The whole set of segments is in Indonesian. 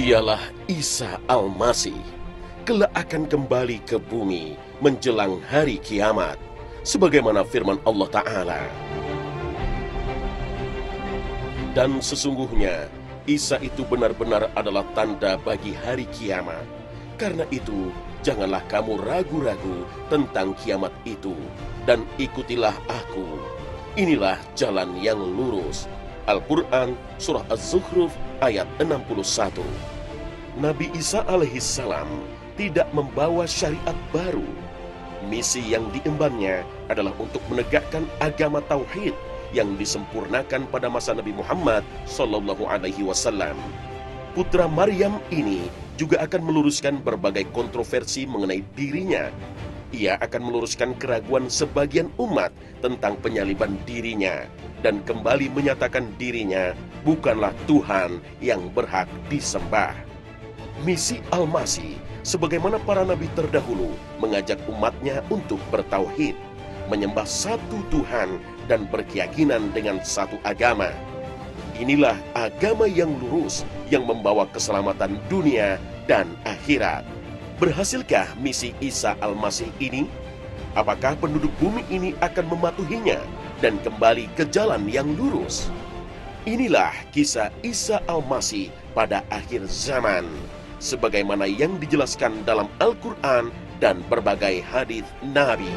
Dialah Isa Al-Masih, kelak akan kembali ke bumi menjelang hari kiamat, sebagaimana firman Allah Ta'ala. Dan sesungguhnya, Isa itu benar-benar adalah tanda bagi hari kiamat. Karena itu, janganlah kamu ragu-ragu tentang kiamat itu, dan ikutilah aku. Inilah jalan yang lurus. Al-Quran, Surah Az-Zukhruf, ayat 61. Nabi Isa alaihissalam tidak membawa syariat baru. Misi yang diembannya adalah untuk menegakkan agama tauhid yang disempurnakan pada masa Nabi Muhammad SAW. Putra Maryam ini juga akan meluruskan berbagai kontroversi mengenai dirinya. Ia akan meluruskan keraguan sebagian umat tentang penyaliban dirinya dan kembali menyatakan dirinya bukanlah Tuhan yang berhak disembah. Misi Al-Masih, sebagaimana para nabi terdahulu, mengajak umatnya untuk bertauhid, menyembah satu Tuhan dan berkeyakinan dengan satu agama. Inilah agama yang lurus yang membawa keselamatan dunia dan akhirat. Berhasilkah misi Isa Al-Masih ini? Apakah penduduk bumi ini akan mematuhinya dan kembali ke jalan yang lurus? Inilah kisah Isa Al-Masih pada akhir zaman, sebagaimana yang dijelaskan dalam Al-Quran dan berbagai hadis Nabi.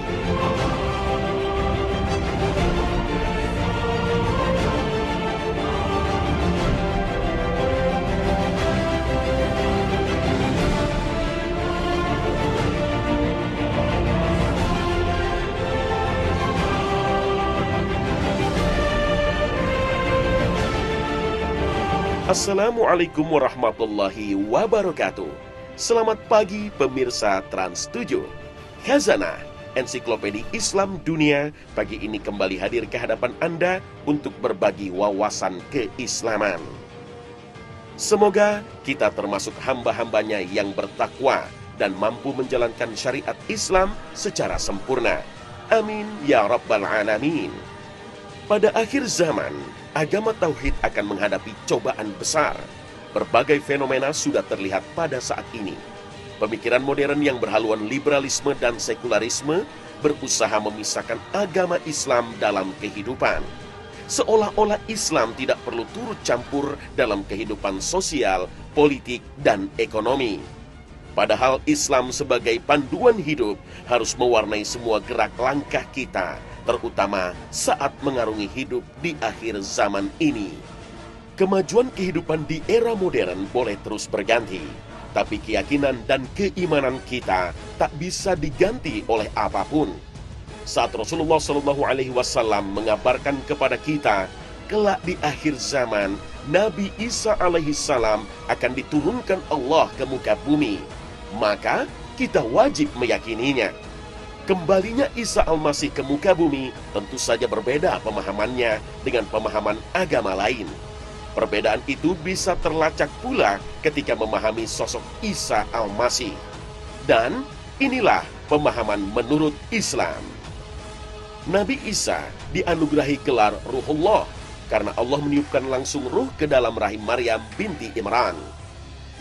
Assalamualaikum warahmatullahi wabarakatuh. Selamat pagi pemirsa Trans 7. Khazanah, Ensiklopedia Islam Dunia, pagi ini kembali hadir ke hadapan Anda untuk berbagi wawasan keislaman. Semoga kita termasuk hamba-hambanya yang bertakwa dan mampu menjalankan syariat Islam secara sempurna. Amin ya rabbal alamin. Pada akhir zaman, agama tauhid akan menghadapi cobaan besar. Berbagai fenomena sudah terlihat pada saat ini. Pemikiran modern yang berhaluan liberalisme dan sekularisme berusaha memisahkan agama Islam dalam kehidupan. Seolah-olah Islam tidak perlu turut campur dalam kehidupan sosial, politik, dan ekonomi. Padahal Islam sebagai panduan hidup harus mewarnai semua gerak langkah kita, terutama saat mengarungi hidup di akhir zaman ini. Kemajuan kehidupan di era modern boleh terus berganti, tapi keyakinan dan keimanan kita tak bisa diganti oleh apapun. Saat Rasulullah SAW mengabarkan kepada kita, kelak di akhir zaman, Nabi Isa alaihissalam akan diturunkan Allah ke muka bumi, maka kita wajib meyakininya. Kembalinya Isa Al-Masih ke muka bumi tentu saja berbeda pemahamannya dengan pemahaman agama lain. Perbedaan itu bisa terlacak pula ketika memahami sosok Isa Al-Masih. Dan inilah pemahaman menurut Islam. Nabi Isa dianugerahi gelar Ruhullah karena Allah meniupkan langsung ruh ke dalam rahim Maryam binti Imran.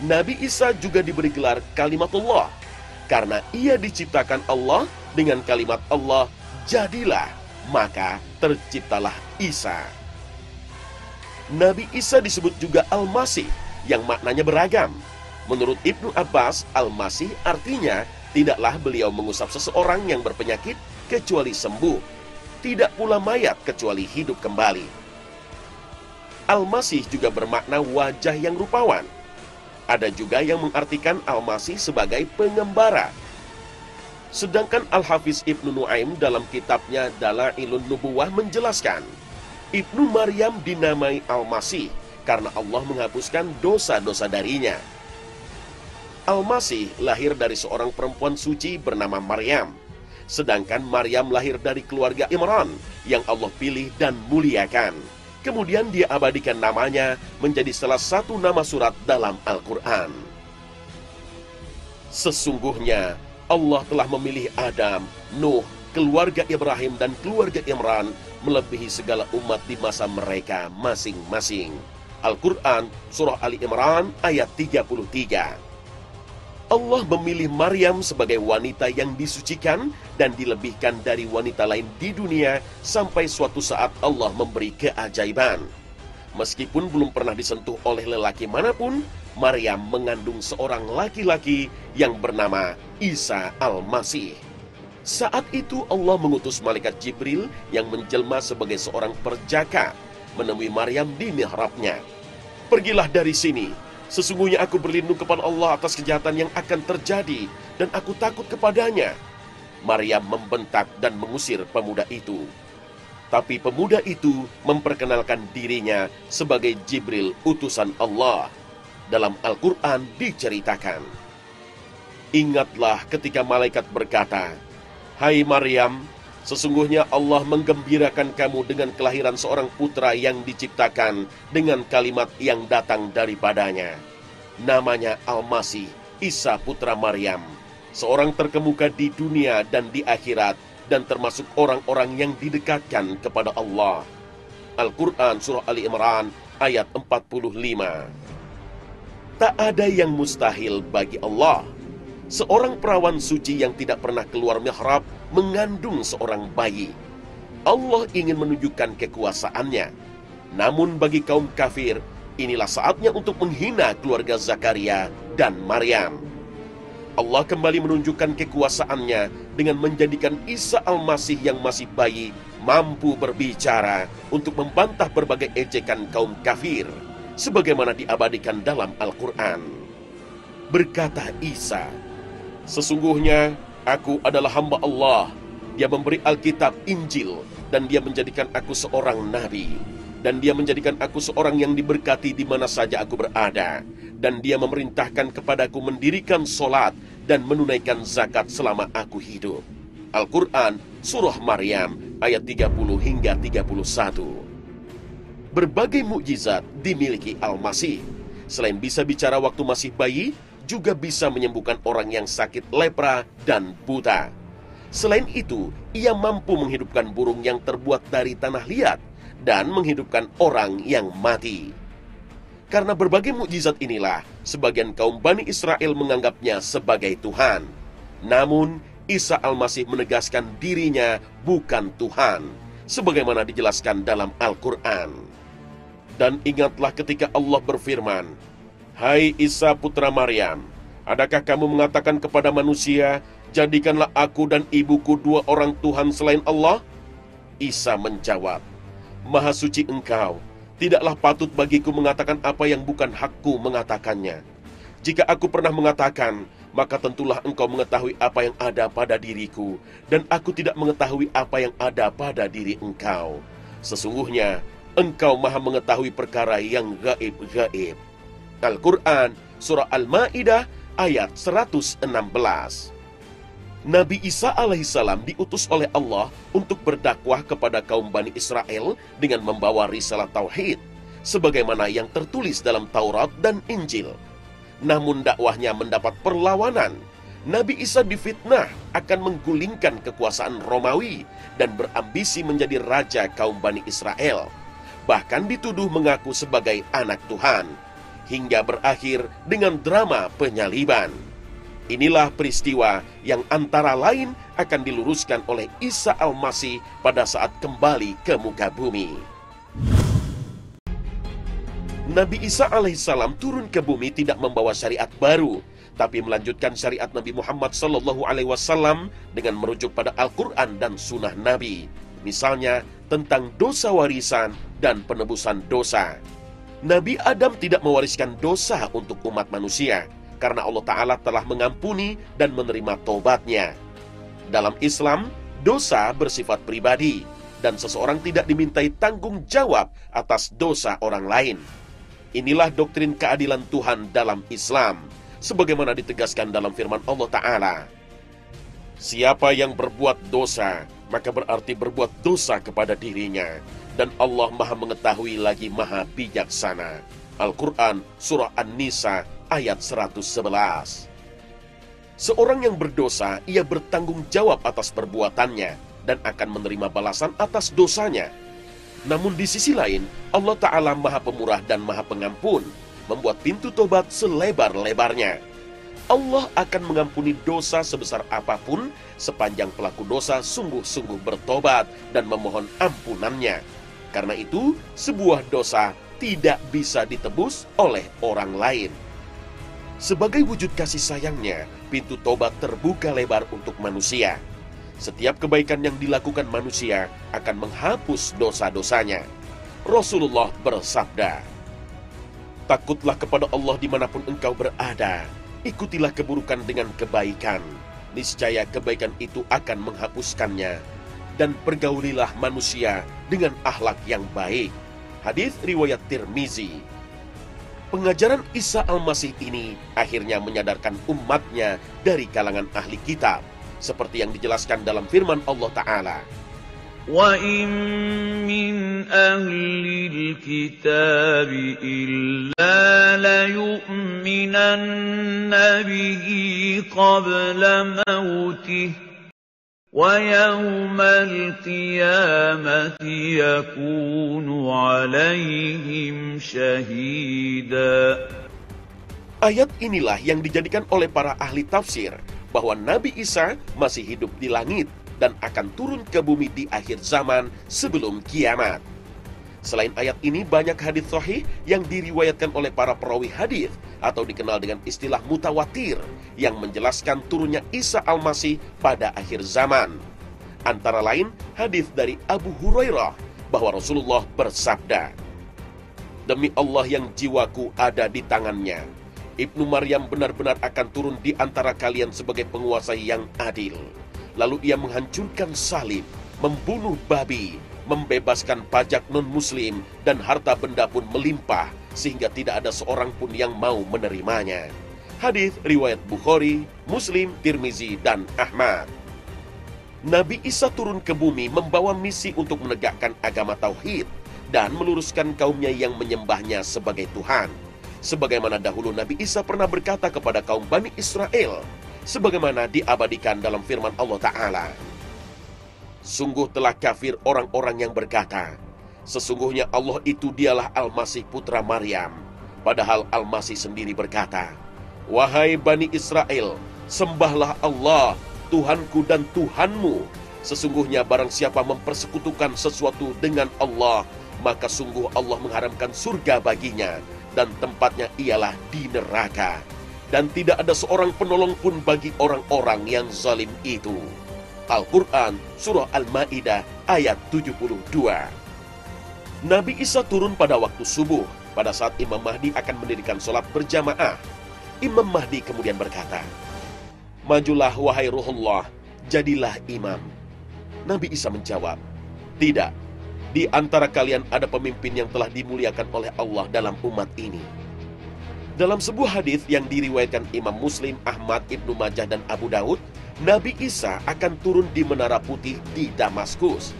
Nabi Isa juga diberi gelar Kalimatullah karena ia diciptakan Allah dengan kalimat Allah, jadilah, maka terciptalah Isa. Nabi Isa disebut juga Al-Masih, yang maknanya beragam. Menurut Ibnu Abbas, Al-Masih artinya tidaklah beliau mengusap seseorang yang berpenyakit kecuali sembuh, tidak pula mayat kecuali hidup kembali. Al-Masih juga bermakna wajah yang rupawan. Ada juga yang mengartikan Al-Masih sebagai pengembara. Sedangkan Al-Hafiz Ibnu Nuaim dalam kitabnya Dalailun Nubuwah menjelaskan, Ibnu Maryam dinamai Al-Masih karena Allah menghapuskan dosa-dosa darinya. Al-Masih lahir dari seorang perempuan suci bernama Maryam. Sedangkan Maryam lahir dari keluarga Imran yang Allah pilih dan muliakan. Kemudian dia abadikan namanya menjadi salah satu nama surat dalam Al-Quran. Sesungguhnya Allah telah memilih Adam, Nuh, keluarga Ibrahim dan keluarga Imran melebihi segala umat di masa mereka masing-masing. Al-Quran Surah Ali Imran ayat 33. Allah memilih Maryam sebagai wanita yang disucikan dan dilebihkan dari wanita lain di dunia sampai suatu saat Allah memberi keajaiban. Meskipun belum pernah disentuh oleh lelaki manapun, Maryam mengandung seorang laki-laki yang bernama Isa Al-Masih. Saat itu Allah mengutus malaikat Jibril yang menjelma sebagai seorang perjaka menemui Maryam di mihrabnya. "Pergilah dari sini. Sesungguhnya aku berlindung kepada Allah atas kejahatan yang akan terjadi dan aku takut kepadanya." Maryam membentak dan mengusir pemuda itu. Tapi pemuda itu memperkenalkan dirinya sebagai Jibril, utusan Allah. Dalam Al-Quran diceritakan, "Ingatlah ketika malaikat berkata, 'Hai Maryam, sesungguhnya Allah menggembirakan kamu dengan kelahiran seorang putra yang diciptakan dengan kalimat yang datang daripadanya. Namanya Al-Masih, Isa putra Maryam, seorang terkemuka di dunia dan di akhirat, dan termasuk orang-orang yang didekatkan kepada Allah.'" Al-Quran Surah Ali Imran ayat 45. Tak ada yang mustahil bagi Allah. Seorang perawan suci yang tidak pernah keluar mihrab mengandung seorang bayi. Allah ingin menunjukkan kekuasaannya. Namun bagi kaum kafir, inilah saatnya untuk menghina keluarga Zakaria dan Maryam. Allah kembali menunjukkan kekuasaannya dengan menjadikan Isa Al-Masih yang masih bayi mampu berbicara untuk membantah berbagai ejekan kaum kafir, sebagaimana diabadikan dalam Al-Quran. Berkata Isa, "Sesungguhnya aku adalah hamba Allah. Dia memberi Alkitab, Injil, dan dia menjadikan aku seorang nabi. Dan dia menjadikan aku seorang yang diberkati di mana saja aku berada. Dan dia memerintahkan kepadaku mendirikan solat dan menunaikan zakat selama aku hidup." Al-Quran Surah Maryam ayat 30 hingga 31. Berbagai mukjizat dimiliki Al-Masih. Selain bisa bicara waktu masih bayi, juga bisa menyembuhkan orang yang sakit lepra dan buta. Selain itu, ia mampu menghidupkan burung yang terbuat dari tanah liat dan menghidupkan orang yang mati. Karena berbagai mukjizat inilah, sebagian kaum Bani Israel menganggapnya sebagai Tuhan. Namun, Isa Al-Masih menegaskan dirinya bukan Tuhan, sebagaimana dijelaskan dalam Al-Quran. "Dan ingatlah ketika Allah berfirman, 'Hai Isa putra Maryam, adakah kamu mengatakan kepada manusia, jadikanlah aku dan ibuku dua orang Tuhan selain Allah?' Isa menjawab, 'Maha suci Engkau, tidaklah patut bagiku mengatakan apa yang bukan hakku mengatakannya. Jika aku pernah mengatakan, maka tentulah engkau mengetahui apa yang ada pada diriku, dan aku tidak mengetahui apa yang ada pada diri engkau. Sesungguhnya, engkau maha mengetahui perkara yang gaib-gaib.'" Al-Quran Surah Al-Ma'idah ayat 116. Nabi Isa alaihissalam diutus oleh Allah untuk berdakwah kepada kaum Bani Israel dengan membawa risalah tauhid, sebagaimana yang tertulis dalam Taurat dan Injil. Namun dakwahnya mendapat perlawanan. Nabi Isa difitnah akan menggulingkan kekuasaan Romawi dan berambisi menjadi raja kaum Bani Israel. Bahkan dituduh mengaku sebagai anak Tuhan, hingga berakhir dengan drama penyaliban. Inilah peristiwa yang antara lain akan diluruskan oleh Isa Al-Masih pada saat kembali ke muka bumi. Nabi Isa alaihissalam turun ke bumi tidak membawa syariat baru, tapi melanjutkan syariat Nabi Muhammad SAW dengan merujuk pada Al-Quran dan Sunnah Nabi. Misalnya tentang dosa warisan dan penebusan dosa. Nabi Adam tidak mewariskan dosa untuk umat manusia, karena Allah Ta'ala telah mengampuni dan menerima taubatnya. Dalam Islam, dosa bersifat pribadi, dan seseorang tidak dimintai tanggung jawab atas dosa orang lain. Inilah doktrin keadilan Tuhan dalam Islam, sebagaimana ditegaskan dalam firman Allah Ta'ala. "Siapa yang berbuat dosa, maka berarti berbuat dosa kepada dirinya, dan Allah maha mengetahui lagi maha bijaksana." Al-Quran Surah An-Nisa ayat 111. Seorang yang berdosa, ia bertanggung jawab atas perbuatannya dan akan menerima balasan atas dosanya. Namun di sisi lain, Allah Ta'ala Maha Pemurah dan Maha Pengampun, membuat pintu tobat selebar-lebarnya. Allah akan mengampuni dosa sebesar apapun sepanjang pelaku dosa sungguh-sungguh bertobat dan memohon ampunannya. Karena itu, sebuah dosa tidak bisa ditebus oleh orang lain. Sebagai wujud kasih sayangnya, pintu tobat terbuka lebar untuk manusia. Setiap kebaikan yang dilakukan manusia akan menghapus dosa-dosanya. Rasulullah bersabda, "Takutlah kepada Allah dimanapun engkau berada. Ikutilah keburukan dengan kebaikan. Niscaya kebaikan itu akan menghapuskannya. Dan pergaulilah manusia dengan akhlak yang baik." Hadis riwayat Tirmizi. Pengajaran Isa Al-Masih ini akhirnya menyadarkan umatnya dari kalangan ahli kitab, seperti yang dijelaskan dalam firman Allah Ta'ala. وَإِن مِّنْ أَهْلِ الْكِتَابِ إِلَّا لَيُؤْمِنَنَّ بِهِ قَبْلَ مَوْتِهِ وَيَوْمَ الْقِيَامَةِ يَكُونُ عَلَيْهِمْ شَهِيدًا. Ayat inilah yang dijadikan oleh para ahli tafsir bahwa Nabi Isa masih hidup di langit dan akan turun ke bumi di akhir zaman sebelum kiamat. Selain ayat ini, banyak hadis sahih yang diriwayatkan oleh para perawi hadis atau dikenal dengan istilah mutawatir yang menjelaskan turunnya Isa Al-Masih pada akhir zaman. Antara lain hadis dari Abu Hurairah bahwa Rasulullah bersabda, "Demi Allah yang jiwaku ada di tangannya, Ibnu Maryam benar-benar akan turun di antara kalian sebagai penguasa yang adil. Lalu ia menghancurkan salib, membunuh babi, membebaskan pajak non-muslim, dan harta benda pun melimpah, sehingga tidak ada seorang pun yang mau menerimanya." Hadis riwayat Bukhari, Muslim, Tirmizi, dan Ahmad. Nabi Isa turun ke bumi membawa misi untuk menegakkan agama tauhid dan meluruskan kaumnya yang menyembahnya sebagai Tuhan. Sebagaimana dahulu Nabi Isa pernah berkata kepada kaum Bani Israel, sebagaimana diabadikan dalam firman Allah Ta'ala, "Sungguh telah kafir orang-orang yang berkata, sesungguhnya Allah itu dialah Al-Masih putra Maryam. Padahal Al-Masih sendiri berkata, Wahai Bani Israel, sembahlah Allah, Tuhanku dan Tuhanmu. Sesungguhnya barang siapa mempersekutukan sesuatu dengan Allah, maka sungguh Allah mengharamkan surga baginya, dan tempatnya ialah di neraka. Dan tidak ada seorang penolong pun bagi orang-orang yang zalim itu." Al-Quran, Surah Al-Ma'idah, ayat 72. Nabi Isa turun pada waktu subuh, pada saat Imam Mahdi akan mendirikan sholat berjamaah. Imam Mahdi kemudian berkata, "Majulah wahai Ruhullah, jadilah imam." Nabi Isa menjawab, "Tidak, di antara kalian ada pemimpin yang telah dimuliakan oleh Allah dalam umat ini." Dalam sebuah hadis yang diriwayatkan Imam Muslim, Ahmad, Ibnu Majah, dan Abu Daud, Nabi Isa akan turun di Menara Putih di Damaskus.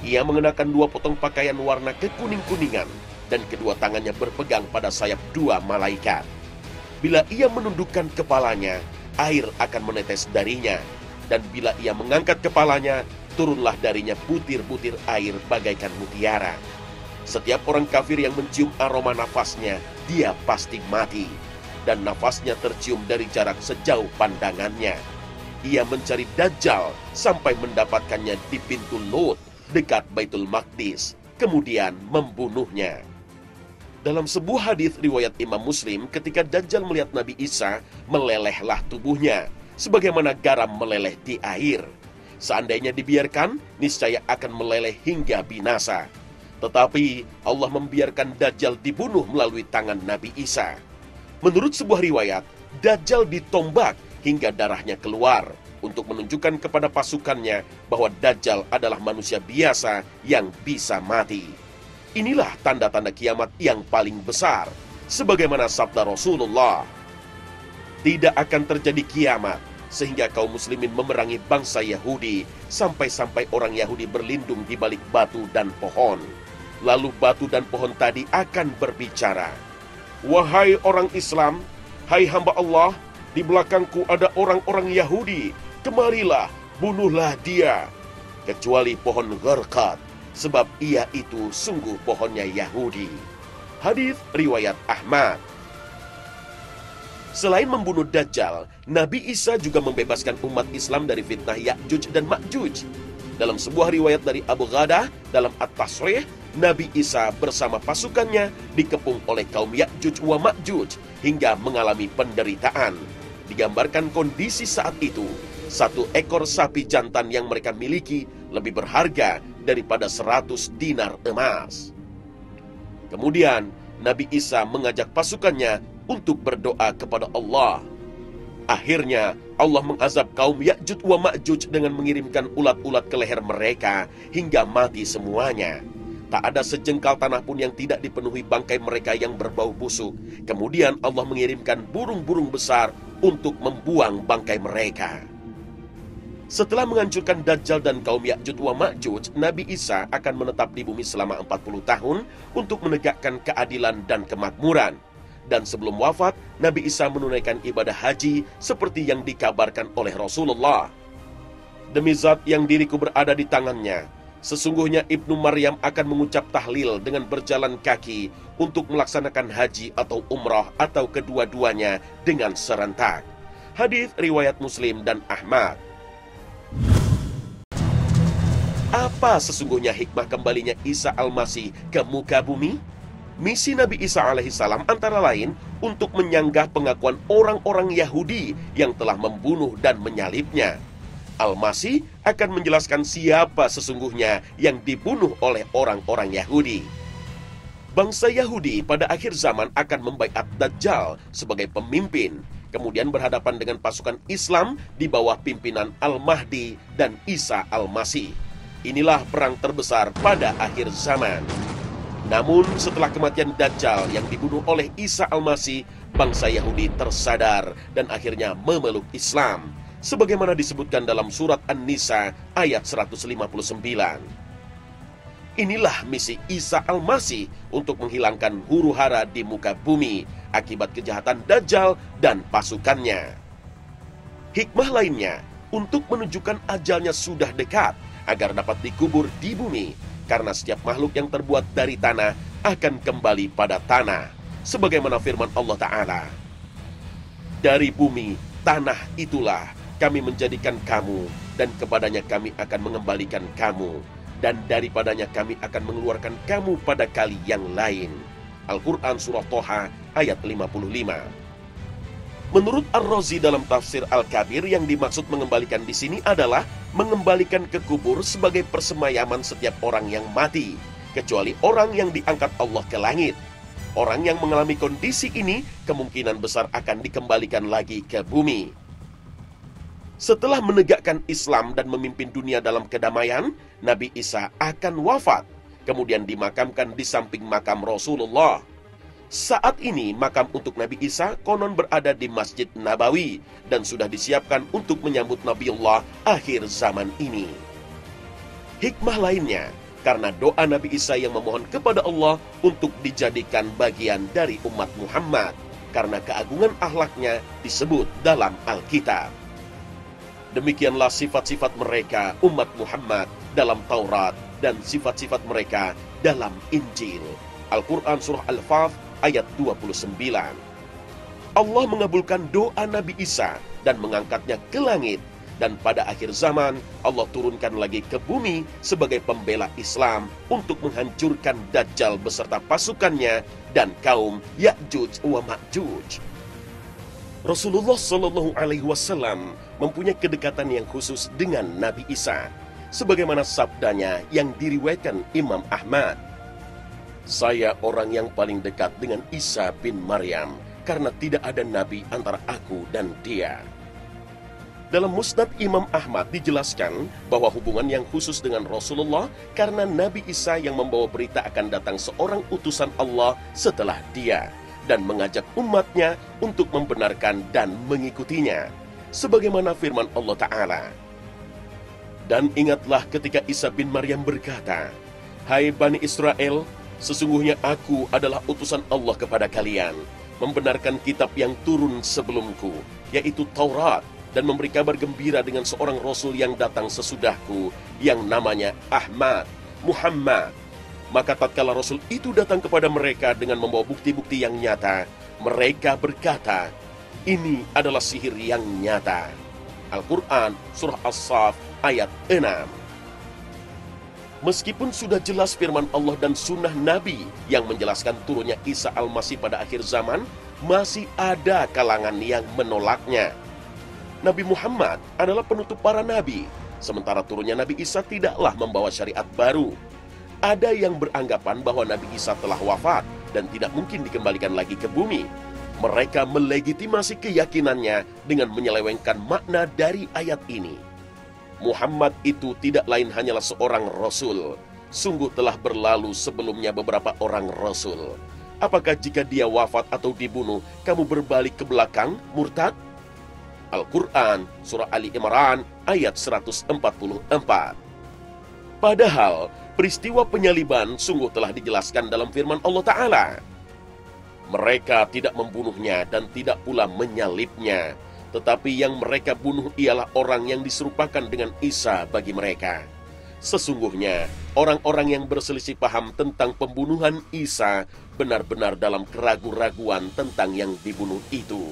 Ia mengenakan 2 potong pakaian warna kekuning-kuningan, dan kedua tangannya berpegang pada sayap 2 malaikat. Bila ia menundukkan kepalanya, air akan menetes darinya, dan bila ia mengangkat kepalanya, turunlah darinya butir-butir air bagaikan mutiara. Setiap orang kafir yang mencium aroma nafasnya, dia pasti mati, dan nafasnya tercium dari jarak sejauh pandangannya. Ia mencari Dajjal sampai mendapatkannya di pintu Lut dekat Baitul Maqdis, kemudian membunuhnya. Dalam sebuah hadis riwayat Imam Muslim, ketika Dajjal melihat Nabi Isa, melelehlah tubuhnya, sebagaimana garam meleleh di air. Seandainya dibiarkan, niscaya akan meleleh hingga binasa. Tetapi Allah membiarkan Dajjal dibunuh melalui tangan Nabi Isa. Menurut sebuah riwayat, Dajjal ditombak hingga darahnya keluar untuk menunjukkan kepada pasukannya bahwa Dajjal adalah manusia biasa yang bisa mati. Inilah tanda-tanda kiamat yang paling besar. Sebagaimana sabda Rasulullah, "Tidak akan terjadi kiamat sehingga kaum muslimin memerangi bangsa Yahudi sampai-sampai orang Yahudi berlindung di balik batu dan pohon. Lalu batu dan pohon tadi akan berbicara, 'Wahai orang Islam, hai hamba Allah, di belakangku ada orang-orang Yahudi. Kemarilah, bunuhlah dia. Kecuali pohon Gharqad, sebab ia itu sungguh pohonnya Yahudi. Hadis riwayat Ahmad. Selain membunuh Dajjal, Nabi Isa juga membebaskan umat Islam dari fitnah Ya'juj dan Ma'juj. Dalam sebuah riwayat dari Abu Ghadah dalam At-Tasrih, Nabi Isa bersama pasukannya dikepung oleh kaum Ya'juj wa Ma'juj hingga mengalami penderitaan. Digambarkan kondisi saat itu, satu ekor sapi jantan yang mereka miliki lebih berharga daripada 100 dinar emas. Kemudian, Nabi Isa mengajak pasukannya untuk berdoa kepada Allah. Akhirnya, Allah mengazab kaum Ya'juj wa Ma'juj dengan mengirimkan ulat-ulat ke leher mereka hingga mati semuanya. Tak ada sejengkal tanah pun yang tidak dipenuhi bangkai mereka yang berbau busuk. Kemudian Allah mengirimkan burung-burung besar untuk membuang bangkai mereka. Setelah menghancurkan Dajjal dan kaum Ya'juj wa Ma'juj, Nabi Isa akan menetap di bumi selama 40 tahun untuk menegakkan keadilan dan kemakmuran. Dan sebelum wafat, Nabi Isa menunaikan ibadah haji seperti yang dikabarkan oleh Rasulullah. Demi zat yang diriku berada di tangannya, sesungguhnya Ibnu Maryam akan mengucap tahlil dengan berjalan kaki untuk melaksanakan haji atau umrah atau kedua-duanya dengan serentak. Hadis riwayat Muslim dan Ahmad. Apa sesungguhnya hikmah kembalinya Isa Al-Masih ke muka bumi? Misi Nabi Isa alaihissalam antara lain untuk menyanggah pengakuan orang-orang Yahudi yang telah membunuh dan menyalibnya. Al-Masih akan menjelaskan siapa sesungguhnya yang dibunuh oleh orang-orang Yahudi. Bangsa Yahudi pada akhir zaman akan membaiat Dajjal sebagai pemimpin, kemudian berhadapan dengan pasukan Islam di bawah pimpinan Al-Mahdi dan Isa Al-Masih. Inilah perang terbesar pada akhir zaman. Namun setelah kematian Dajjal yang dibunuh oleh Isa Al-Masih, bangsa Yahudi tersadar dan akhirnya memeluk Islam, sebagaimana disebutkan dalam surat An-Nisa ayat 159. Inilah misi Isa Al-Masih untuk menghilangkan huru-hara di muka bumi akibat kejahatan Dajjal dan pasukannya. Hikmah lainnya untuk menunjukkan ajalnya sudah dekat agar dapat dikubur di bumi, karena setiap makhluk yang terbuat dari tanah akan kembali pada tanah, sebagaimana firman Allah Ta'ala. Dari bumi, tanah itulah kami menjadikan kamu, dan kepadanya kami akan mengembalikan kamu, dan daripadanya kami akan mengeluarkan kamu pada kali yang lain. Al-Quran Surah Toha ayat 55. Menurut Ar-Razi dalam tafsir Al-Kabir, yang dimaksud mengembalikan di sini adalah mengembalikan ke kubur sebagai persemayaman setiap orang yang mati, kecuali orang yang diangkat Allah ke langit. Orang yang mengalami kondisi ini kemungkinan besar akan dikembalikan lagi ke bumi. Setelah menegakkan Islam dan memimpin dunia dalam kedamaian, Nabi Isa akan wafat, kemudian dimakamkan di samping makam Rasulullah. Saat ini makam untuk Nabi Isa konon berada di Masjid Nabawi dan sudah disiapkan untuk menyambut Nabiullah akhir zaman ini. Hikmah lainnya, karena doa Nabi Isa yang memohon kepada Allah untuk dijadikan bagian dari umat Muhammad, karena keagungan akhlaknya disebut dalam Alkitab. Demikianlah sifat-sifat mereka umat Muhammad dalam Taurat dan sifat-sifat mereka dalam Injil. Al-Quran Surah Al-Faf ayat 29. Allah mengabulkan doa Nabi Isa dan mengangkatnya ke langit. Dan pada akhir zaman, Allah turunkan lagi ke bumi sebagai pembela Islam untuk menghancurkan Dajjal beserta pasukannya dan kaum Ya'juj wa Ma'juj. Rasulullah Shallallahu Alaihi Wasallam mempunyai kedekatan yang khusus dengan Nabi Isa, sebagaimana sabdanya yang diriwayatkan Imam Ahmad. Saya orang yang paling dekat dengan Isa bin Maryam, karena tidak ada nabi antara aku dan dia. Dalam Musnad Imam Ahmad dijelaskan bahwa hubungan yang khusus dengan Rasulullah karena Nabi Isa yang membawa berita akan datang seorang utusan Allah setelah dia, dan mengajak umatnya untuk membenarkan dan mengikutinya, sebagaimana firman Allah Ta'ala. Dan ingatlah ketika Isa bin Maryam berkata, "Hai Bani Israel, sesungguhnya aku adalah utusan Allah kepada kalian, membenarkan kitab yang turun sebelumku, yaitu Taurat, dan memberi kabar gembira dengan seorang Rasul yang datang sesudahku, yang namanya Ahmad, Muhammad. Maka tatkala Rasul itu datang kepada mereka dengan membawa bukti-bukti yang nyata, mereka berkata, ini adalah sihir yang nyata. Al-Quran Surah As-Saff ayat 6. Meskipun sudah jelas firman Allah dan sunnah Nabi yang menjelaskan turunnya Isa Al-Masih pada akhir zaman, masih ada kalangan yang menolaknya. Nabi Muhammad adalah penutup para nabi, sementara turunnya Nabi Isa tidaklah membawa syariat baru. Ada yang beranggapan bahwa Nabi Isa telah wafat dan tidak mungkin dikembalikan lagi ke bumi. Mereka melegitimasi keyakinannya dengan menyelewengkan makna dari ayat ini. Muhammad itu tidak lain hanyalah seorang Rasul. Sungguh telah berlalu sebelumnya beberapa orang Rasul. Apakah jika dia wafat atau dibunuh, kamu berbalik ke belakang, murtad? Al-Quran Surah Ali Imran ayat 144. Padahal peristiwa penyaliban sungguh telah dijelaskan dalam firman Allah Ta'ala. Mereka tidak membunuhnya dan tidak pula menyalibnya, tetapi yang mereka bunuh ialah orang yang diserupakan dengan Isa bagi mereka. Sesungguhnya orang-orang yang berselisih paham tentang pembunuhan Isa benar-benar dalam keraguan-raguan tentang yang dibunuh itu.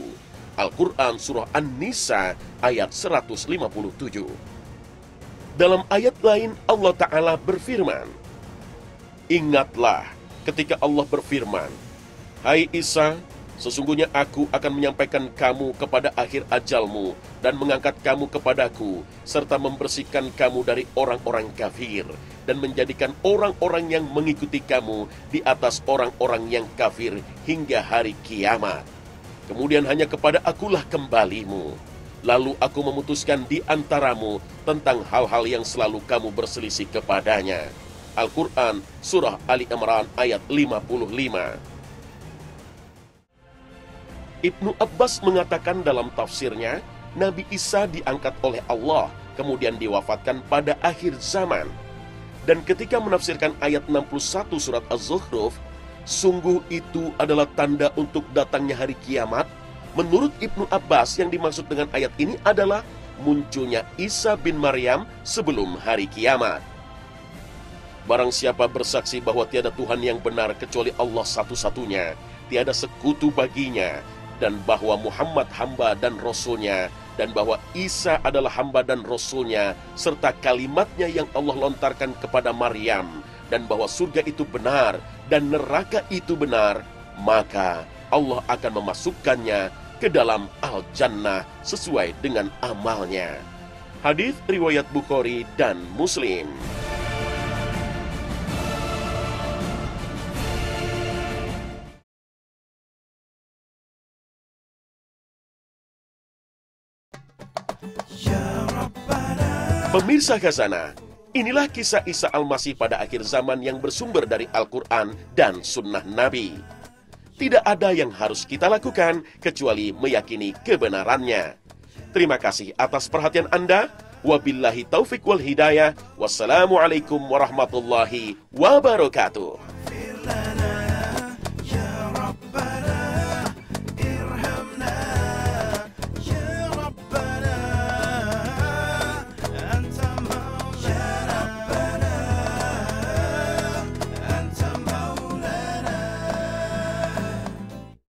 Al-Quran Surah An-Nisa ayat 157. Dalam ayat lain Allah Ta'ala berfirman, ingatlah ketika Allah berfirman, hai Isa, sesungguhnya aku akan menyampaikan kamu kepada akhir ajalmu dan mengangkat kamu kepadaku, serta membersihkan kamu dari orang-orang kafir dan menjadikan orang-orang yang mengikuti kamu di atas orang-orang yang kafir hingga hari kiamat. Kemudian hanya kepada akulah kembalimu. Lalu aku memutuskan di antaramu tentang hal-hal yang selalu kamu berselisih kepadanya. Al-Quran Surah Ali Imran ayat 55. Ibnu Abbas mengatakan dalam tafsirnya, Nabi Isa diangkat oleh Allah, kemudian diwafatkan pada akhir zaman. Dan ketika menafsirkan ayat 61 surat Az-Zukhruf, sungguh itu adalah tanda untuk datangnya hari kiamat. Menurut Ibnu Abbas, yang dimaksud dengan ayat ini adalah munculnya Isa bin Maryam sebelum hari kiamat. Barang siapa bersaksi bahwa tiada Tuhan yang benar kecuali Allah satu-satunya, tiada sekutu baginya, dan bahwa Muhammad hamba dan Rasulnya, dan bahwa Isa adalah hamba dan Rasulnya, serta kalimatnya yang Allah lontarkan kepada Maryam, dan bahwa surga itu benar, dan neraka itu benar, maka Allah akan memasukkannya ke dalam Al-Jannah sesuai dengan amalnya. Hadis riwayat Bukhari dan Muslim. Pemirsa Khazanah, inilah kisah Isa Al-Masih pada akhir zaman yang bersumber dari Al-Quran dan Sunnah Nabi. Tidak ada yang harus kita lakukan kecuali meyakini kebenarannya. Terima kasih atas perhatian Anda. Wabillahi taufik wal hidayah. Wassalamualaikum warahmatullahi wabarakatuh.